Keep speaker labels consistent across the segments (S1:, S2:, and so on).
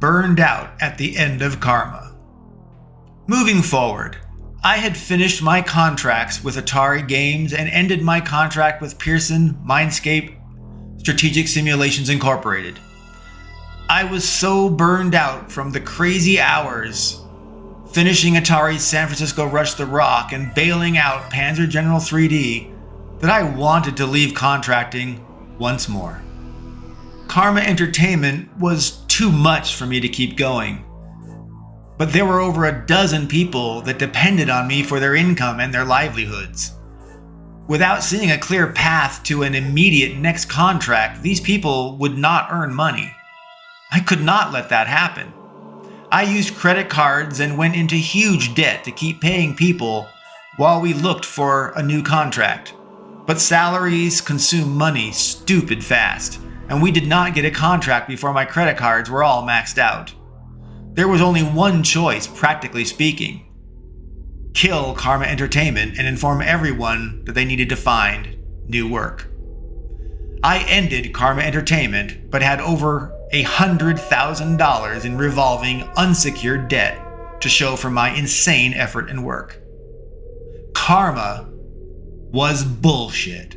S1: burned out at the end of karma. Moving forward, I had finished my contracts with Atari Games and ended my contract with Pearson Mindscape Strategic Simulations Incorporated. I was so burned out from the crazy hours finishing Atari's San Francisco Rush the Rock and bailing out Panzer General 3D that I wanted to leave contracting once more. Karma Entertainment was too much for me to keep going, but there were over a dozen people that depended on me for their income and their livelihoods. Without seeing a clear path to an immediate next contract, these people would not earn money. I could not let that happen. I used credit cards and went into huge debt to keep paying people while we looked for a new contract. But salaries consume money stupid fast, and we did not get a contract before my credit cards were all maxed out. There was only one choice, practically speaking. Kill Karma Entertainment and inform everyone that they needed to find new work. I ended Karma Entertainment, but had over $100,000 in revolving unsecured debt to show for my insane effort and work. Karma was bullshit.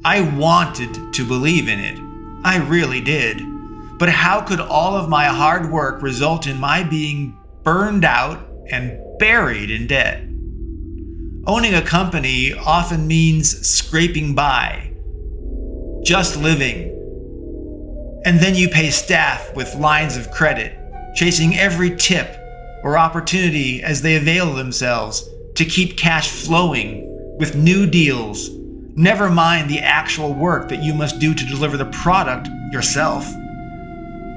S1: I wanted to believe in it. I really did. But how could all of my hard work result in my being burned out and buried in debt? Owning a company often means scraping by, just living. And then you pay staff with lines of credit, chasing every tip or opportunity as they avail themselves to keep cash flowing with new deals, never mind the actual work that you must do to deliver the product yourself.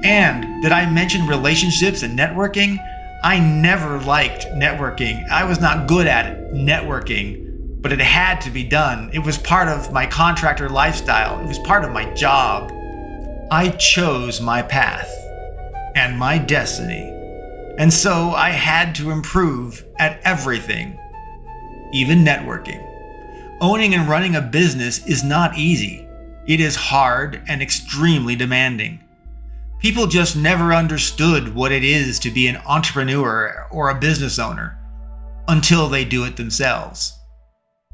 S1: And did I mention relationships and networking? I never liked networking. I was not good at it, networking, but it had to be done. It was part of my contractor lifestyle. It was part of my job. I chose my path and my destiny, and so I had to improve at everything, even networking. Owning and running a business is not easy. It is hard and extremely demanding. People just never understood what it is to be an entrepreneur or a business owner until they do it themselves.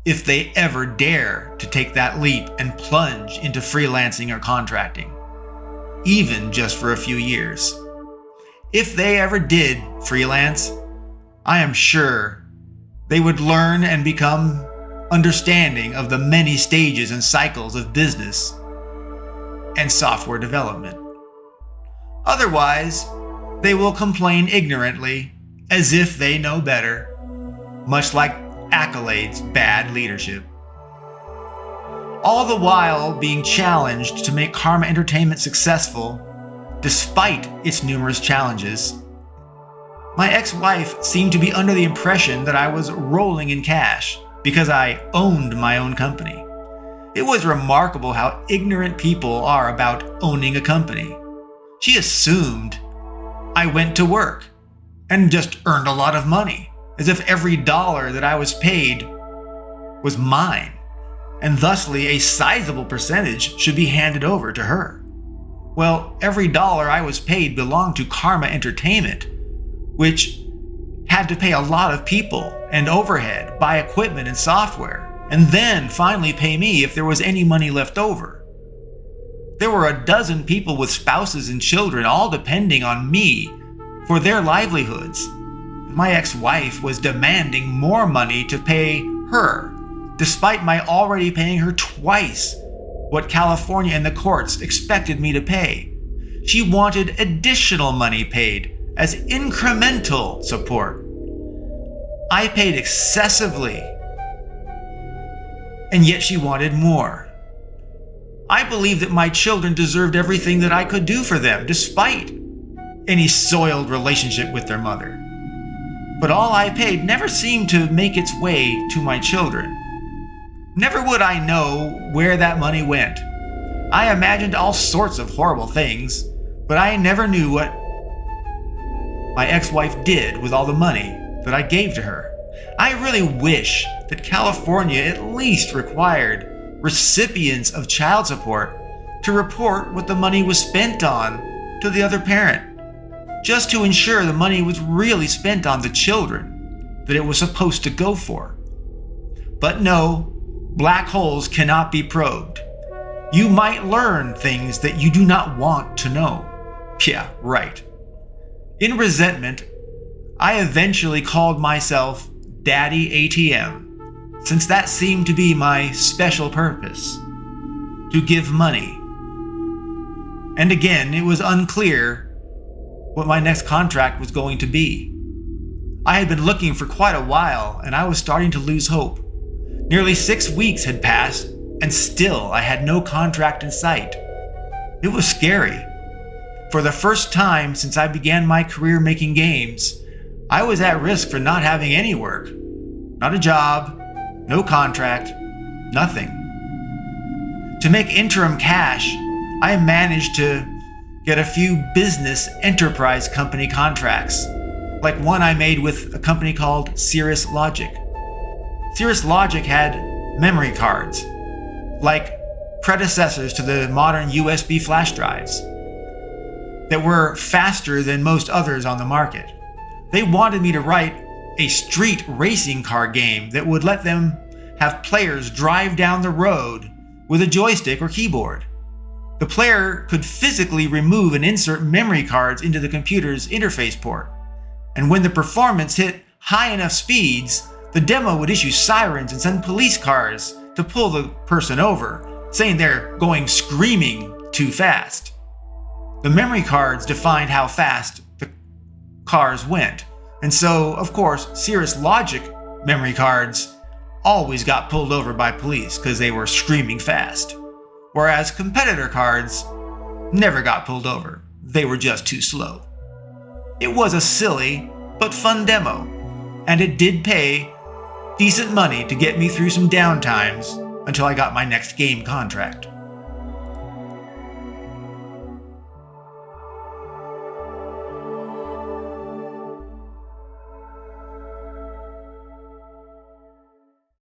S1: If they ever dare to take that leap and plunge into freelancing or contracting, even just for a few years. If they ever did freelance, I am sure they would learn and become understanding of the many stages and cycles of business and software development. Otherwise, they will complain ignorantly as if they know better, much like accolades bad leadership. All the while being challenged to make Karma Entertainment successful, despite its numerous challenges. My ex-wife seemed to be under the impression that I was rolling in cash because I owned my own company. It was remarkable how ignorant people are about owning a company. She assumed I went to work and just earned a lot of money, as if every dollar that I was paid was mine, and thusly a sizable percentage should be handed over to her. Well, every dollar I was paid belonged to Karma Entertainment, which had to pay a lot of people and overhead, buy equipment and software, and then finally pay me if there was any money left over. There were a dozen people with spouses and children, all depending on me for their livelihoods. My ex-wife was demanding more money to pay her, despite my already paying her twice what California and the courts expected me to pay. She wanted additional money paid as incremental support. I paid excessively, and yet she wanted more. I believed that my children deserved everything that I could do for them, despite any soiled relationship with their mother. But all I paid never seemed to make its way to my children. Never would I know where that money went. I imagined all sorts of horrible things, but I never knew what my ex-wife did with all the money that I gave to her. I really wish that California at least required recipients of child support to report what the money was spent on to the other parent, just to ensure the money was really spent on the children that it was supposed to go for. But no, black holes cannot be probed. You might learn things that you do not want to know. Yeah, right. In resentment, I eventually called myself Daddy ATM, since that seemed to be my special purpose, to give money. And again, it was unclear what my next contract was going to be. I had been looking for quite a while, and I was starting to lose hope. Nearly 6 weeks had passed, and still I had no contract in sight. It was scary. For the first time since I began my career making games, I was at risk for not having any work. Not a job, no contract, nothing. To make interim cash, I managed to get a few business enterprise company contracts, like one I made with a company called Cirrus Logic. Cirrus Logic had memory cards, like predecessors to the modern USB flash drives, that were faster than most others on the market. They wanted me to write a street racing car game that would let them have players drive down the road with a joystick or keyboard. The player could physically remove and insert memory cards into the computer's interface port, and when the performance hit high enough speeds, the demo would issue sirens and send police cars to pull the person over, saying they're going screaming too fast. The memory cards defined how fast the cars went, and so, of course, Cirrus Logic memory cards always got pulled over by police because they were screaming fast, whereas competitor cards never got pulled over. They were just too slow. It was a silly but fun demo, and it did pay decent money to get me through some downtimes until I got my next game contract.